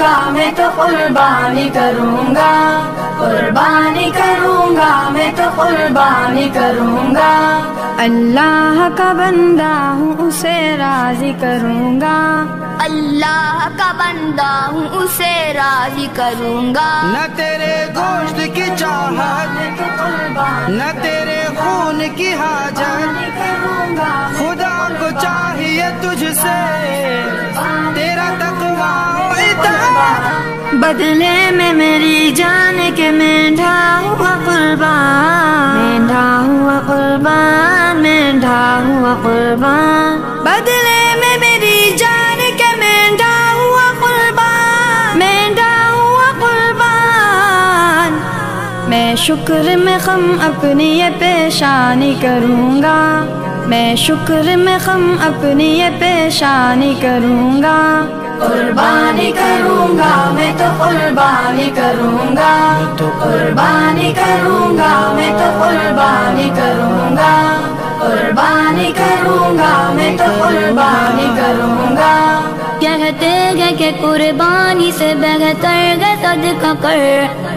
کرونگا میں تو قربانی کرونگا، قربانی کرونگا میں تو قربانی کرونگا، اللہ کا بندہ ہوں اسے راضی کروں گا، اللہ کا بندہ ہوں اسے راضی کروں گا، نہ تیرے گوشت کی چاہت نہ تیرے خون کی حاجت، خدا کو چاہیے تجھ سے تیرا تقویٰ و اطاعت، بدلے میں میری جان کے مینڈھا ہوا قربان، مینڈھا ہوا قربان، مینڈھا ہوا قربان، بدلے میں میری جان کے مینڈھا ہوا قربان، مینڈھا ہوا قربان، میں شکر میں خم اپنی یہ پیشانی کروں گا، میں شکر میں خم اپنی یہ پیشانی کروں گا، قربانی کروں گا میں تو قربانی کروں گا، قربانی کروں گا میں تو قربانی کروں گا، قربانی کروں گا میں تو قربانی کروں گا، کہتے ہیں کہ قربانی سے بہتر ہے صدقہ کر،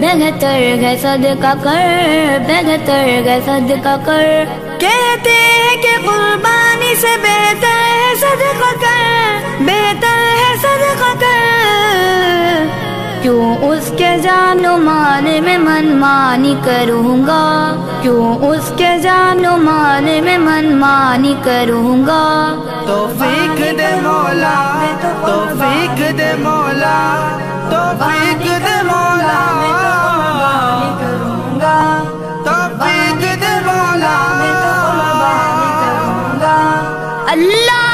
بہتر ہے صدقہ کر، بہتر ہے صدقہ کر، کہتے ہیں کہ قربانی سے بہتر ہے صدقہ کر، بہتر ہے صدقہ کر، کیوں اس کے جان و مال میں منمانی کروں گا، کیوں اس کے جان و مال میں منمانی کروں گا، توفیق دے مولا، توفیق دے مولا، توفیق دے مولا، توفیق دے مولا، اللہ